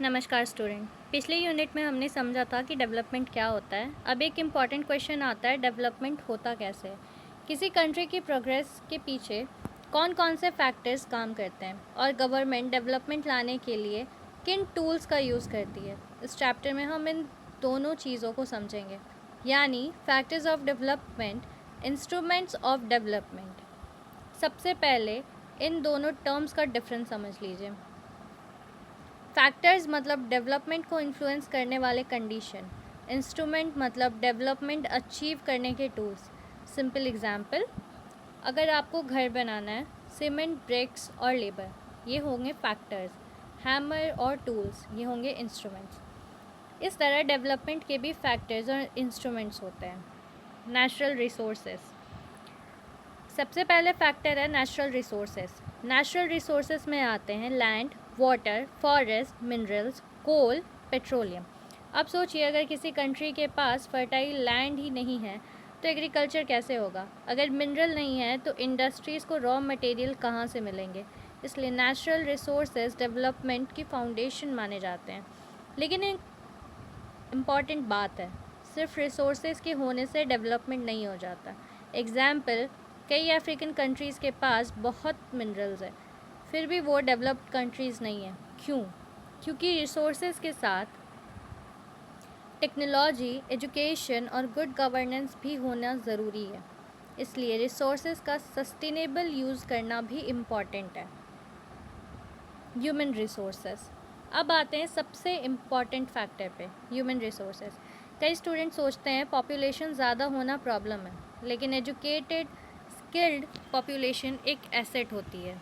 नमस्कार स्टूडेंट। पिछले यूनिट में हमने समझा था कि डेवलपमेंट क्या होता है। अब एक इम्पॉर्टेंट क्वेश्चन आता है, डेवलपमेंट होता कैसे है। किसी कंट्री की प्रोग्रेस के पीछे कौन कौन से फैक्टर्स काम करते हैं और गवर्नमेंट डेवलपमेंट लाने के लिए किन टूल्स का यूज़ करती है। इस चैप्टर में हम इन दोनों चीज़ों को समझेंगे, यानी factors of development, instruments of development. सबसे पहले इन दोनों टर्म्स का डिफरेंस समझ लीजिए। फैक्टर्स मतलब डेवलपमेंट को इन्फ्लुएंस करने वाले कंडीशन, इंस्ट्रूमेंट मतलब डेवलपमेंट अचीव करने के टूल्स। सिंपल एग्जांपल, अगर आपको घर बनाना है, सीमेंट, ब्रिक्स और लेबर ये होंगे फैक्टर्स, हैमर और टूल्स ये होंगे इंस्ट्रूमेंट्स। इस तरह डेवलपमेंट के भी फैक्टर्स और इंस्ट्रूमेंट्स होते हैं। नेचुरल रिसोर्सेज, सबसे पहले फैक्टर है नेचुरल रिसोर्सेज। नेचुरल रिसोर्सेज में आते हैं लैंड, वाटर, फॉरेस्ट, मिनरल्स, कोल, पेट्रोलियम। अब सोचिए, अगर किसी कंट्री के पास फर्टाइल लैंड ही नहीं है तो एग्रीकल्चर कैसे होगा। अगर मिनरल नहीं है तो इंडस्ट्रीज़ को रॉ मटेरियल कहाँ से मिलेंगे। इसलिए नेचुरल रिसोर्सेज डेवलपमेंट की फाउंडेशन माने जाते हैं। लेकिन एक इम्पॉर्टेंट बात है, सिर्फ रिसोर्सेज के होने से डेवलपमेंट नहीं हो जाता। एग्जाम्पल, कई अफ्रीकन कंट्रीज़ के पास बहुत मिनरल्स है, फिर भी वो डेवलप्ड कंट्रीज़ नहीं है। क्यों? क्योंकि रिसोर्सेज के साथ टेक्नोलॉजी, एजुकेशन और गुड गवर्नेंस भी होना ज़रूरी है। इसलिए रिसोर्सेज का सस्टेनेबल यूज़ करना भी इम्पॉर्टेंट है। ह्यूमन रिसोर्सेज, अब आते हैं सबसे इम्पॉर्टेंट फैक्टर पे, ह्यूमन रिसोर्सेज। कई स्टूडेंट सोचते हैं पॉपुलेशन ज़्यादा होना प्रॉब्लम है, लेकिन एजुकेटेड स्किल्ड पॉपुलेशन एक एसेट होती है।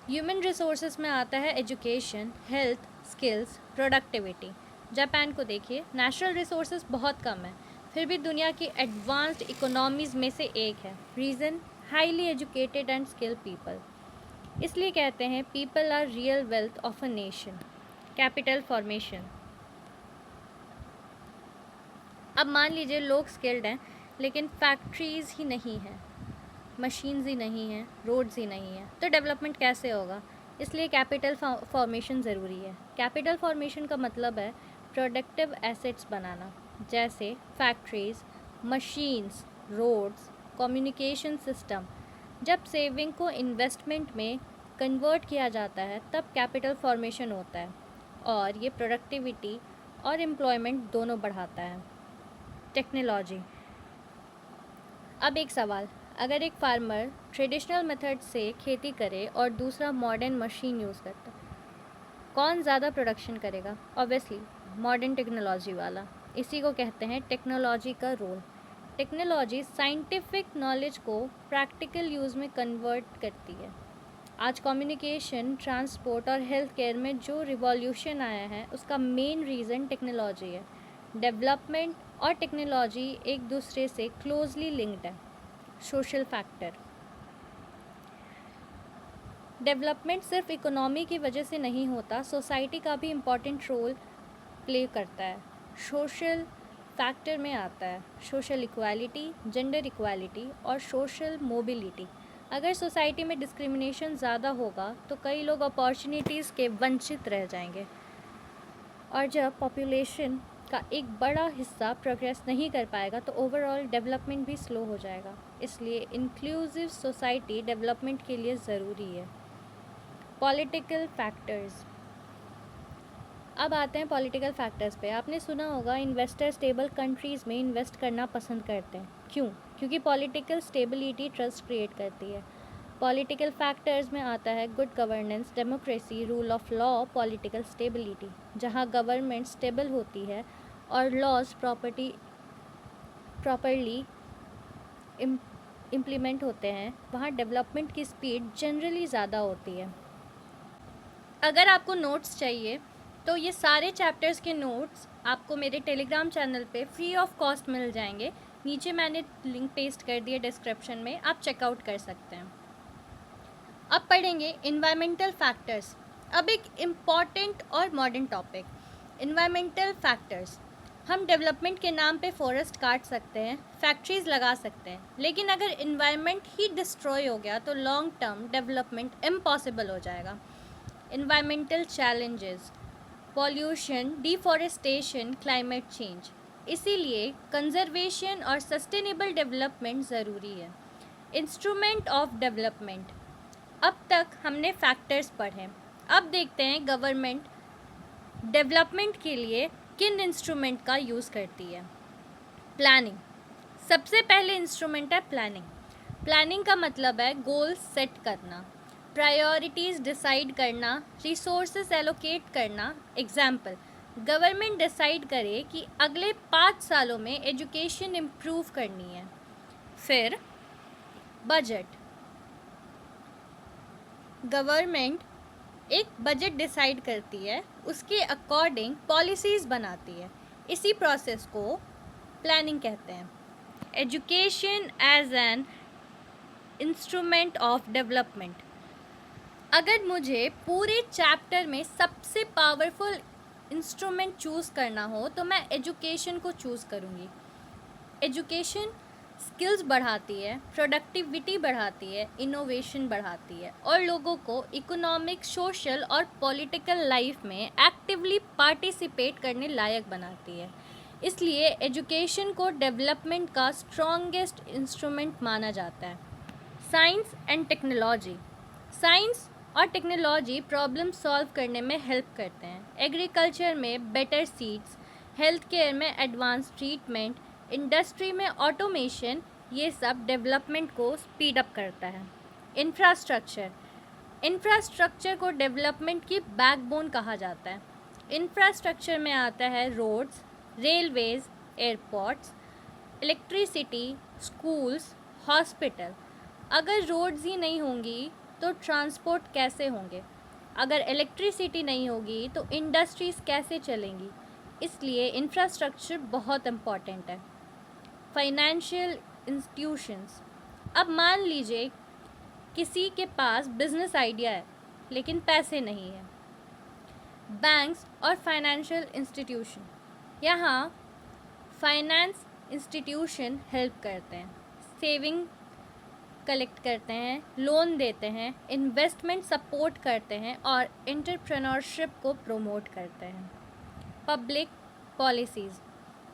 ह्यूमन रिसोर्सेज में आता है education, health, skills, productivity. Japan को देखिए, नेचुरल रिसोर्सेज बहुत कम है, फिर भी दुनिया की एडवांस्ड इकोनॉमीज़ में से एक है। Reason, highly educated and skilled people. इसलिए कहते हैं people are real wealth of a nation. Capital formation, अब मान लीजिए लोग स्किल्ड हैं लेकिन फैक्ट्रीज़ ही नहीं हैं, मशीन्स ही नहीं हैं, रोड्स ही नहीं हैं, तो डेवलपमेंट कैसे होगा। इसलिए कैपिटल फॉर्मेशन ज़रूरी है। कैपिटल फॉर्मेशन का मतलब है प्रोडक्टिव एसेट्स बनाना, जैसे factories, machines, roads, communication system. जब सेविंग को इन्वेस्टमेंट में कन्वर्ट किया जाता है तब कैपिटल फॉर्मेशन होता है, और ये प्रोडक्टिविटी और एम्प्लॉयमेंट दोनों बढ़ाता है। टेक्नोलॉजी, अब एक सवाल, अगर एक फार्मर ट्रेडिशनल मेथड से खेती करे और दूसरा मॉडर्न मशीन यूज़ करता, कौन ज़्यादा प्रोडक्शन करेगा। ऑब्वियसली मॉडर्न टेक्नोलॉजी वाला। इसी को कहते हैं टेक्नोलॉजी का रोल। टेक्नोलॉजी साइंटिफिक नॉलेज को प्रैक्टिकल यूज़ में कन्वर्ट करती है। आज कम्युनिकेशन, ट्रांसपोर्ट और हेल्थ केयर में जो रिवॉल्यूशन आया है उसका मेन रीज़न टेक्नोलॉजी है। डेवलपमेंट और टेक्नोलॉजी एक दूसरे से क्लोजली लिंक्ड है। सोशल फैक्टर, डेवलपमेंट सिर्फ इकोनॉमी की वजह से नहीं होता, सोसाइटी का भी इम्पॉर्टेंट रोल प्ले करता है। सोशल फैक्टर में आता है सोशल इक्वालिटी, जेंडर इक्वालिटी और सोशल मोबिलिटी। अगर सोसाइटी में डिस्क्रिमिनेशन ज़्यादा होगा तो कई लोग अपॉर्चुनिटीज़ के वंचित रह जाएंगे, और जब पॉपुलेशन का एक बड़ा हिस्सा प्रोग्रेस नहीं कर पाएगा तो ओवरऑल डेवलपमेंट भी स्लो हो जाएगा। इसलिए इंक्लूसिव सोसाइटी डेवलपमेंट के लिए ज़रूरी है। पॉलिटिकल फैक्टर्स, अब आते हैं पॉलिटिकल फैक्टर्स पे। आपने सुना होगा इन्वेस्टर स्टेबल कंट्रीज़ में इन्वेस्ट करना पसंद करते हैं। क्यों? क्योंकि पॉलिटिकल स्टेबिलिटी ट्रस्ट क्रिएट करती है। पॉलिटिकल फैक्टर्स में आता है good governance, democracy, rule of law, political stability. जहाँ गवर्नमेंट स्टेबल होती है और लॉज प्रॉपरली इम्प्लीमेंट होते हैं, वहाँ डेवलपमेंट की स्पीड जनरली ज़्यादा होती है। अगर आपको नोट्स चाहिए तो ये सारे चैप्टर्स के नोट्स आपको मेरे टेलीग्राम चैनल पे फ्री ऑफ कॉस्ट मिल जाएंगे। नीचे मैंने लिंक पेस्ट कर दिया डिस्क्रिप्शन में, आप चेकआउट कर सकते हैं। अब पढ़ेंगे इन्वायरमेंटल फैक्टर्स। अब एक इम्पॉर्टेंट और मॉडर्न टॉपिक, इन्वायरमेंटल फैक्टर्स। हम डेवलपमेंट के नाम पे फॉरेस्ट काट सकते हैं, फैक्ट्रीज लगा सकते हैं, लेकिन अगर इन्वायरमेंट ही डिस्ट्रॉय हो गया तो लॉन्ग टर्म डेवलपमेंट इम्पॉसिबल हो जाएगा। Environmental challenges, pollution, deforestation, climate change, इसीलिए कंजर्वेशन और सस्टेनेबल डेवलपमेंट ज़रूरी है। इंस्ट्रूमेंट ऑफ डेवलपमेंट, अब तक हमने फैक्टर्स पढ़े, अब देखते हैं गवर्नमेंट डेवलपमेंट के लिए किन इंस्ट्रूमेंट का यूज़ करती है। प्लानिंग, सबसे पहले इंस्ट्रूमेंट है प्लानिंग। प्लानिंग का मतलब है गोल्स सेट करना, प्रायोरिटीज़ डिसाइड करना, रिसोर्सेज एलोकेट करना। एग्जाम्पल, गवर्नमेंट डिसाइड करे कि अगले 5 सालों में एजुकेशन इम्प्रूव करनी है। फिर बजट, गवर्नमेंट एक बजट डिसाइड करती है, उसके अकॉर्डिंग पॉलिसीज़ बनाती है। इसी प्रोसेस को प्लानिंग कहते हैं। Education as an instrument of development, अगर मुझे पूरे चैप्टर में सबसे पावरफुल इंस्ट्रूमेंट चूज़ करना हो तो मैं एजुकेशन को चूज़ करूँगी। एजुकेशन स्किल्स बढ़ाती है, प्रोडक्टिविटी बढ़ाती है, इनोवेशन बढ़ाती है और लोगों को इकोनॉमिक, सोशल और पॉलिटिकल लाइफ में एक्टिवली पार्टिसिपेट करने लायक बनाती है। इसलिए एजुकेशन को डेवलपमेंट का स्ट्रॉन्गेस्ट इंस्ट्रूमेंट माना जाता है। साइंस एंड टेक्नोलॉजी, साइंस और टेक्नोलॉजी प्रॉब्लम सॉल्व करने में हेल्प करते हैं। एग्रीकल्चर में बेटर सीड्स, हेल्थ केयर में एडवांस ट्रीटमेंट, इंडस्ट्री में ऑटोमेशन, ये सब डेवलपमेंट को स्पीड अप करता है। इंफ्रास्ट्रक्चर, इंफ्रास्ट्रक्चर को डेवलपमेंट की बैकबोन कहा जाता है। इंफ्रास्ट्रक्चर में आता है roads, railways, airports, electricity, schools, hospital. अगर रोड्स ही नहीं होंगी तो ट्रांसपोर्ट कैसे होंगे? अगर इलेक्ट्रिसिटी नहीं होगी तो इंडस्ट्रीज़ कैसे चलेंगी? इसलिए इंफ्रास्ट्रक्चर बहुत इम्पॉर्टेंट है। फाइनेंशियल इंस्टीट्यूशंस, अब मान लीजिए किसी के पास बिजनेस आइडिया है लेकिन पैसे नहीं है। बैंक्स और फाइनेंशियल इंस्टीट्यूशन, यहाँ फाइनेंस इंस्टीट्यूशन हेल्प करते हैं, सेविंग कलेक्ट करते हैं, लोन देते हैं, इन्वेस्टमेंट सपोर्ट करते हैं और एंटरप्रेन्योरशिप को प्रमोट करते हैं। पब्लिक पॉलिसीज़,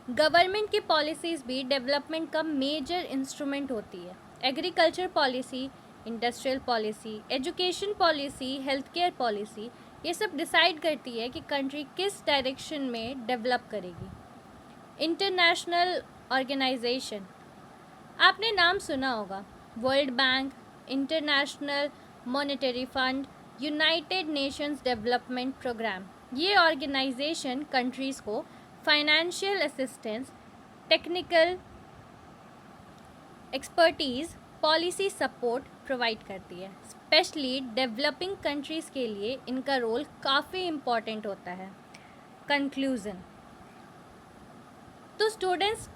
गवर्नमेंट की पॉलिसीज़ भी डेवलपमेंट का मेजर इंस्ट्रूमेंट होती है। Agriculture policy, industrial policy, education policy, health care policy, ये सब डिसाइड करती है कि कंट्री किस डायरेक्शन में डेवलप करेगी। इंटरनेशनल ऑर्गेनाइजेशन, आपने नाम सुना होगा, world bank, international monetary fund, united nations development programme. ये ऑर्गेनाइजेशन कंट्रीज़ को financial assistance, technical expertise, policy support provide करती है। स्पेशली डेवलपिंग कंट्रीज़ के लिए इनका रोल काफ़ी इम्पॉर्टेंट होता है। कंक्लूज़न, तो स्टूडेंट्स,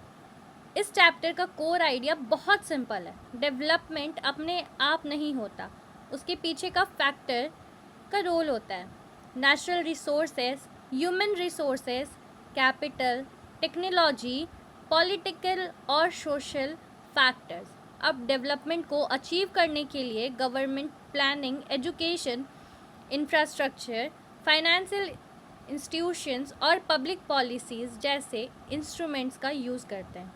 इस चैप्टर का कोर आइडिया बहुत सिंपल है। डेवलपमेंट अपने आप नहीं होता, उसके पीछे का फैक्टर का रोल होता है। Natural resources, human resources, capital, technology, political और सोशल फैक्टर्स। अब डेवलपमेंट को अचीव करने के लिए government planning, education, infrastructure, financial institutions और पब्लिक पॉलिसीज़ जैसे इंस्ट्रूमेंट्स का यूज़ करते हैं।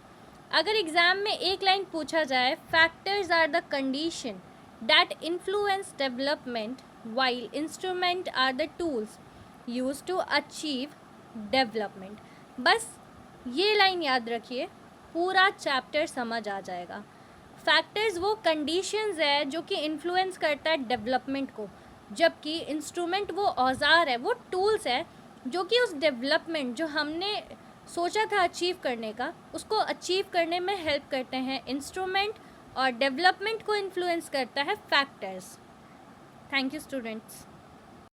अगर एग्ज़ाम में एक लाइन पूछा जाए, factors are the condition that influence development while instrument are the tools use to achieve development, बस ये लाइन याद रखिए, पूरा चैप्टर समझ आ जाएगा। फैक्टर्स वो कंडीशंस है जो कि इन्फ्लुएंस करता है डेवलपमेंट को, जबकि इंस्ट्रूमेंट वो औजार है, वो टूल्स है जो कि उस डेवलपमेंट जो हमने सोचा था अचीव करने का, उसको अचीव करने में हेल्प करते हैं इंस्ट्रूमेंट, और डेवलपमेंट को इन्फ्लुएंस करता है फैक्टर्स। Thank you students.